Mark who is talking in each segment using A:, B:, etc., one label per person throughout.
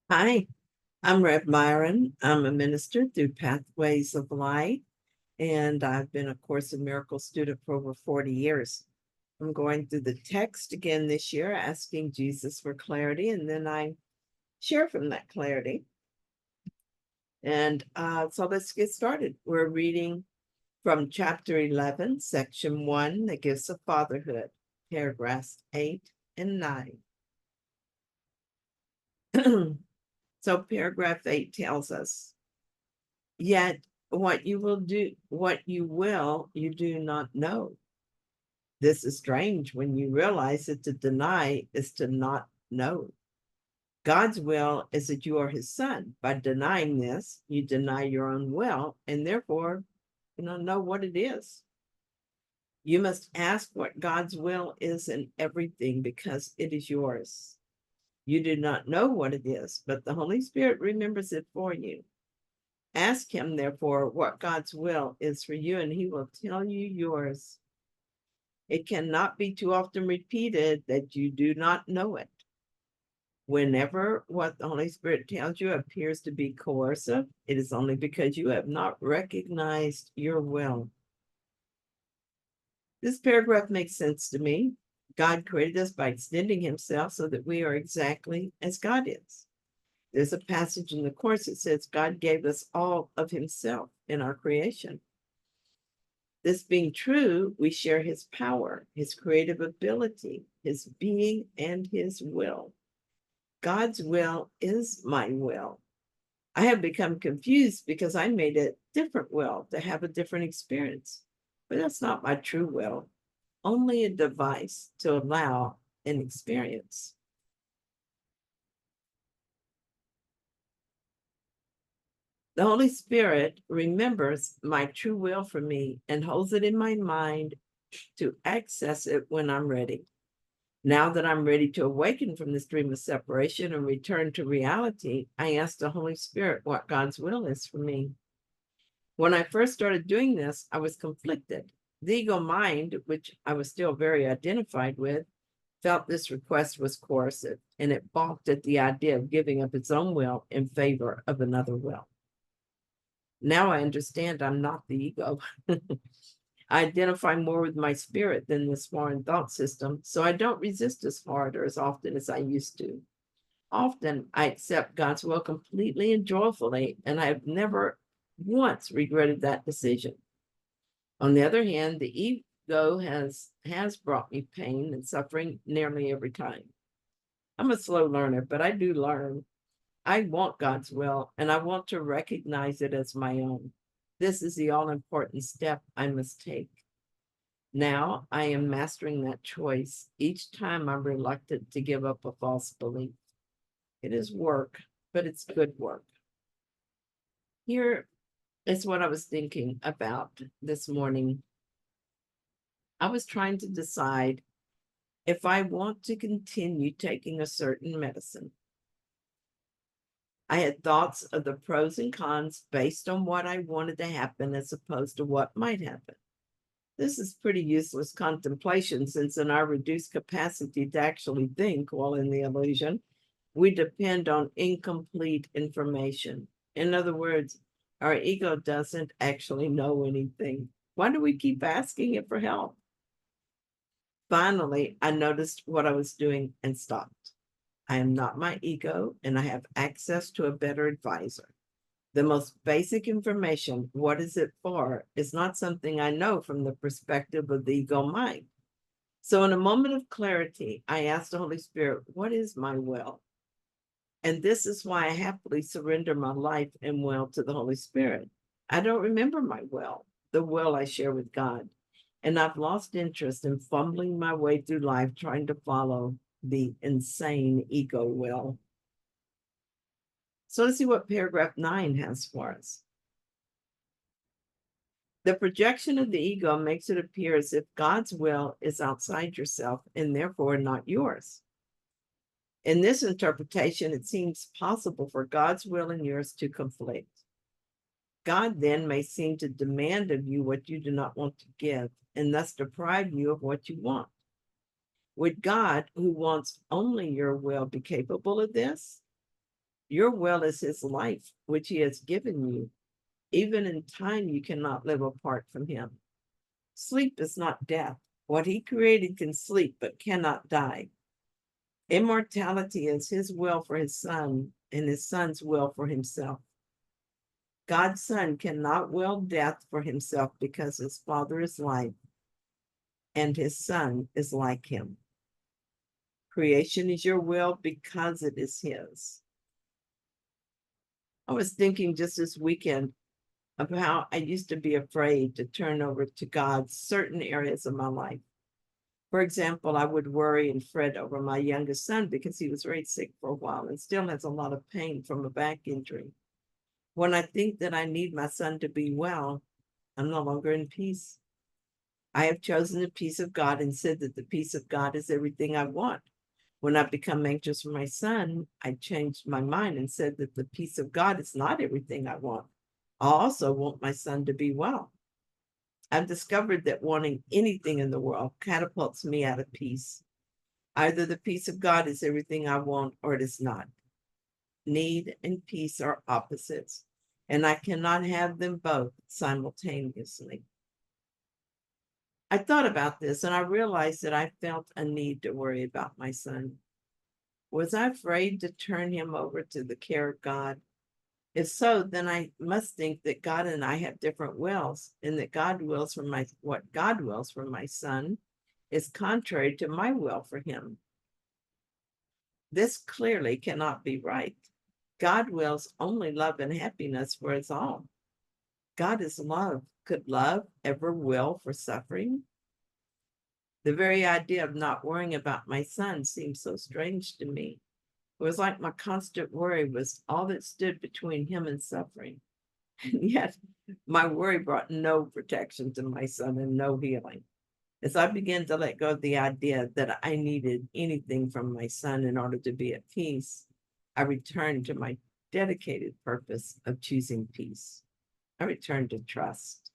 A: Hi, I'm Rev Myron. I'm a minister through Pathways of Light, and I've been a Course in Miracles student for over 40 years. I'm going through the text again this year, asking Jesus for clarity, and then I share from that clarity. And so let's get started. We're reading from chapter 11, section 1, The Gifts of Fatherhood, paragraphs 8 and 9. So paragraph 8 tells us, yet what you will, you do not know. This is strange when you realize that to deny is to not know. God's will is that you are his son. By denying this, you deny your own will, and therefore you don't know what it is. You must ask what God's will is in everything because it is yours. You do not know what it is, but the Holy Spirit remembers it for you. Ask him, therefore, what God's will is for you, and he will tell you yours. It cannot be too often repeated that you do not know it. Whenever what the Holy Spirit tells you appears to be coercive, it is only because you have not recognized your will. This paragraph makes sense to me. God created us by extending himself so that we are exactly as God is. There's a passage in the Course that says God gave us all of himself in our creation. This being true, we share his power, his creative ability, his being, and his will. God's will is my will. I have become confused because I made a different will to have a different experience. But that's not my true will, only a device to allow an experience. The Holy Spirit remembers my true will for me and holds it in my mind to access it when I'm ready. Now that I'm ready to awaken from this dream of separation and return to reality, I ask the Holy Spirit what God's will is for me. When I first started doing this, I was conflicted. The ego mind, which I was still very identified with, felt this request was coercive, and it balked at the idea of giving up its own will in favor of another will. Now I understand I'm not the ego. I identify more with my spirit than this foreign thought system, so I don't resist as hard or as often as I used to. Often I accept God's will completely and joyfully, and I have never once regretted that decision. On the other hand, the ego has brought me pain and suffering nearly every time. I'm a slow learner, but I do learn. I want God's will, and I want to recognize it as my own. This is the all-important step I must take. Now I am mastering that choice each time I'm reluctant to give up a false belief. It is work, but it's good work. Here is what I was thinking about this morning. I was trying to decide if I want to continue taking a certain medicine. I had thoughts of the pros and cons based on what I wanted to happen as opposed to what might happen. This is pretty useless contemplation since in our reduced capacity to actually think while in the illusion, we depend on incomplete information. In other words, our ego doesn't actually know anything. Why do we keep asking it for help? Finally, I noticed what I was doing and stopped. I am not my ego, and I have access to a better advisor. The most basic information, what is it for, is not something I know from the perspective of the ego mind. So in a moment of clarity, I asked the Holy Spirit, what is my will? And this is why I happily surrender my life and will to the Holy Spirit. I don't remember my will, the will I share with God. And I've lost interest in fumbling my way through life trying to follow the insane ego will. So let's see what paragraph 9 has for us. The projection of the ego makes it appear as if God's will is outside yourself and therefore not yours. In this interpretation, it seems possible for God's will and yours to conflict. God then may seem to demand of you what you do not want to give, and thus deprive you of what you want. Would God, who wants only your will, be capable of this? Your will is his life, which he has given you. Even in time, you cannot live apart from him. Sleep is not death. What he created can sleep, but cannot die. Immortality is his will for his son and his son's will for himself. God's son cannot will death for himself because his father is life and his son is like him. Creation is your will because it is his. I was thinking just this weekend of how I used to be afraid to turn over to God certain areas of my life. For example, I would worry and fret over my youngest son because he was very sick for a while and still has a lot of pain from a back injury. When I think that I need my son to be well, I'm no longer in peace. I have chosen the peace of God and said that the peace of God is everything I want. When I become anxious for my son, I changed my mind and said that the peace of God is not everything I want. I also want my son to be well. I've discovered that wanting anything in the world catapults me out of peace. Either the peace of God is everything I want or it is not. Need and peace are opposites, and I cannot have them both simultaneously. I thought about this and I realized that I felt a need to worry about my son. Was I afraid to turn him over to the care of God? If so, then I must think that God and I have different wills, and that what God wills for my son is contrary to my will for him. This clearly cannot be right. God wills only love and happiness for us all. God is love. Could love ever will for suffering? The very idea of not worrying about my son seems so strange to me. It was like my constant worry was all that stood between him and suffering. And yet, my worry brought no protection to my son and no healing. As I began to let go of the idea that I needed anything from my son in order to be at peace, I returned to my dedicated purpose of choosing peace. I returned to trust.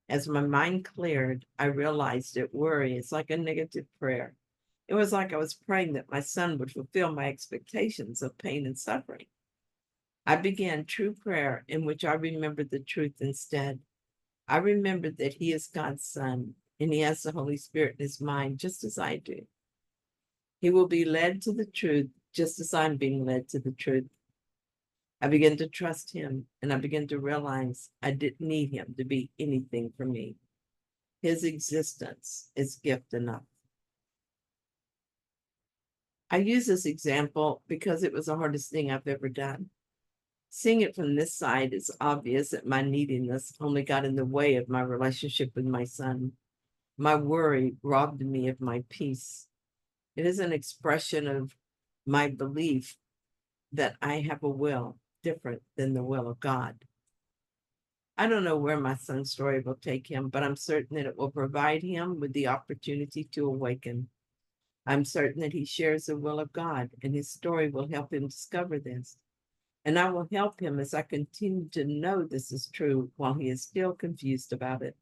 A: As my mind cleared, I realized that worry is like a negative prayer. It was like I was praying that my son would fulfill my expectations of pain and suffering. I began true prayer in which I remembered the truth instead. I remembered that he is God's son and he has the Holy Spirit in his mind just as I do. He will be led to the truth just as I'm being led to the truth. I began to trust him and I began to realize I didn't need him to be anything for me. His existence is gift enough. I use this example because it was the hardest thing I've ever done. Seeing it from this side, it's obvious that my neediness only got in the way of my relationship with my son. My worry robbed me of my peace. It is an expression of my belief that I have a will different than the will of God. I don't know where my son's story will take him, but I'm certain that it will provide him with the opportunity to awaken. I'm certain that he shares the will of God, and his story will help him discover this. And I will help him as I continue to know this is true while he is still confused about it.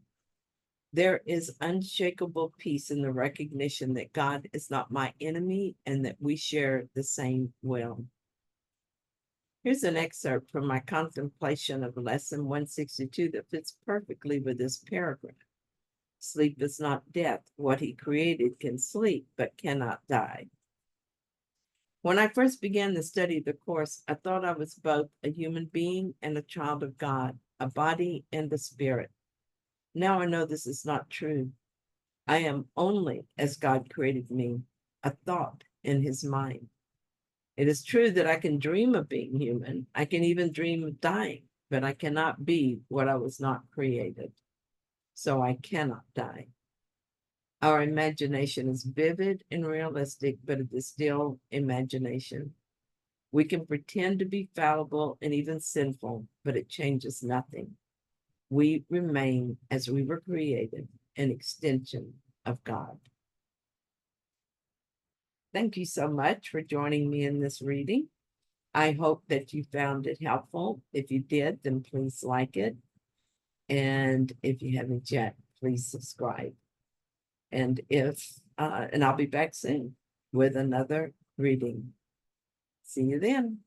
A: There is unshakable peace in the recognition that God is not my enemy and that we share the same will. Here's an excerpt from my contemplation of lesson 162 that fits perfectly with this paragraph. Sleep is not death. What he created can sleep, but cannot die. When I first began the study of the Course, I thought I was both a human being and a child of God, a body and a spirit. Now I know this is not true. I am only as God created me, a thought in his mind. It is true that I can dream of being human. I can even dream of dying, but I cannot be what I was not created. So I cannot die. Our imagination is vivid and realistic, but it is still imagination. We can pretend to be fallible and even sinful, but it changes nothing. We remain as we were created, an extension of God. Thank you so much for joining me in this reading. I hope that you found it helpful. If you did, then please like it. And if you haven't yet, please subscribe. And I'll be back soon with another reading. See you then.